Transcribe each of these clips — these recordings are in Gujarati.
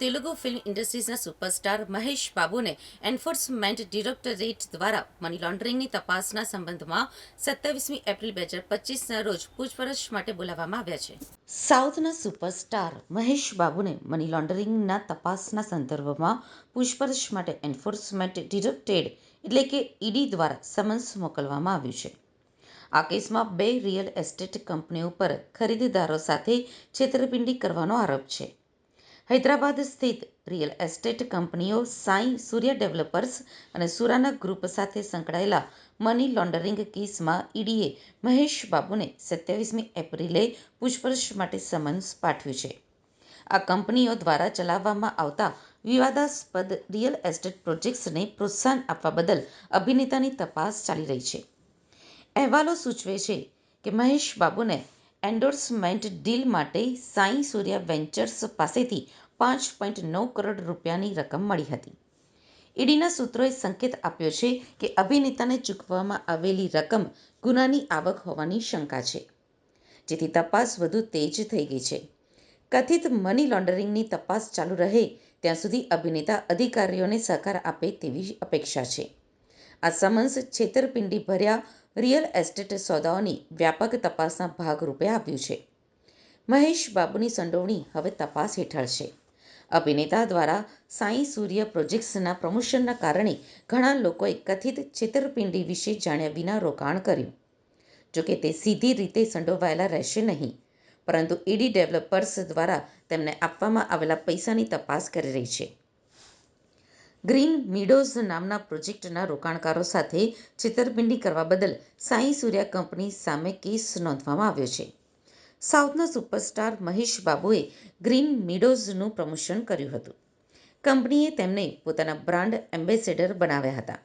તેલુગુ ફિલ્મ ઇન્ડસ્ટ્રીઝના સુપરસ્ટાર મહેશ બાબુને એન્ફોર્સમેન્ટ ડિરેક્ટોરેટ દ્વારા મની લોન્ડરિંગની તપાસના સંબંધમાં 27મી એપ્રિલ 2025ના રોજ પૂછપરછ માટે બોલાવવામાં આવ્યા છે. સાઉથના સુપરસ્ટાર મહેશ બાબુને મની લોન્ડરિંગના તપાસના સંદર્ભમાં પૂછપરછ માટે એન્ફોર્સમેન્ટ ડિરેક્ટોરેટ એટલે કે ઈડી દ્વારા સમન્સ મોકલવામાં આવ્યું છે. આ કેસમાં 2 રિયલ એસ્ટેટ કંપનીઓ પર ખરીદદારો સાથે છેતરપિંડી કરવાનો આરોપ છે. હૈદરાબાદ સ્થિત રિયલ એસ્ટેટ કંપનીઓ સાઈ સૂર્યા ડેવલપર્સ અને સુરાના ગ્રુપ સાથે સંકળાયેલા મની લોન્ડરિંગ કેસમાં ઈડીએ મહેશ બાબુને 27મી એપ્રિલે પૂછપરછ માટે સમન્સ પાઠવ્યું છે. આ કંપનીઓ દ્વારા ચલાવવામાં આવતા વિવાદાસ્પદ રિયલ એસ્ટેટ પ્રોજેક્ટ્સને પ્રોત્સાહન આપવા બદલ અભિનેતાની તપાસ ચાલી રહી છે. અહેવાલો સૂચવે છે કે મહેશ બાબુને એન્ડોર્સમેન્ટ ડીલ માટે સાઈ સૂર્યા વેન્ચર્સ પાસેથી 5.9 કરોડ રૂપિયાની રકમ મળી હતી. ઈડીના સૂત્રોએ સંકેત આપ્યો છે કે અભિનેતાને ચૂકવવામાં આવેલી રકમ ગુનાની આવક હોવાની શંકા છે, જેથી તપાસ વધુ તેજ થઈ ગઈ છે. કથિત મની લોન્ડરિંગની તપાસ ચાલુ રહે ત્યાં સુધી અભિનેતા અધિકારીઓને સહકાર આપે તેવી અપેક્ષા છે. આ સમન્સ છેતરપિંડી ભર્યા રિયલ એસ્ટેટ સોદાઓની વ્યાપક તપાસના ભાગરૂપે આવ્યું છે. મહેશ બાબુની સંડોવણી હવે તપાસ હેઠળ છે. અભિનેતા દ્વારા સાઈ સૂર્ય પ્રોજેક્ટ્સના પ્રમોશનના કારણે ઘણા લોકોએ કથિત છેતરપિંડી વિશે જાણ્યા વિના રોકાણ કર્યું. જોકે તે સીધી રીતે સંડોવાયેલા રહેશે નહીં, પરંતુ ઈડી ડેવલપર્સ દ્વારા તેમને આપવામાં આવેલા પૈસાની તપાસ કરી રહી છે. ગ્રીન મીડોઝ નામના પ્રોજેક્ટના રોકાણકારો સાથે છેતરપિંડી કરવા બદલ સાઈ સૂર્યા કંપની સામે કેસ નોંધવામાં આવ્યો છે. સાઉથના સુપરસ્ટાર મહેશ બાબુએ ગ્રીન મીડોઝનું પ્રમોશન કર્યું હતું. કંપનીએ તેમને પોતાના બ્રાન્ડ એમ્બેસેડર બનાવ્યા હતા.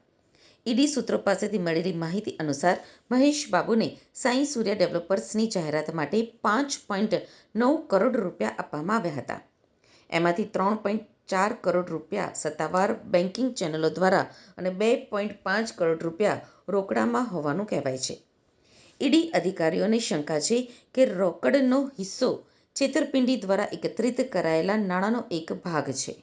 ઈડી સૂત્રો પાસેથી મળેલી માહિતી અનુસાર મહેશ બાબુને સાઈ સૂર્યા ડેવલપર્સની જાહેરાત માટે 5.9 કરોડ રૂપિયા આપવામાં આવ્યા હતા. એમાંથી 3.4 કરોડ રૂપિયા સત્તાવાર બેન્કિંગ ચેનલો દ્વારા અને 2.5 કરોડ રૂપિયા રોકડામાં હોવાનું કહેવાય છે. ઈડી અધિકારીઓને શંકા છે કે રોકડનો હિસ્સો છેતરપિંડી દ્વારા એકત્રિત કરાયેલા નાણાંનો એક ભાગ છે.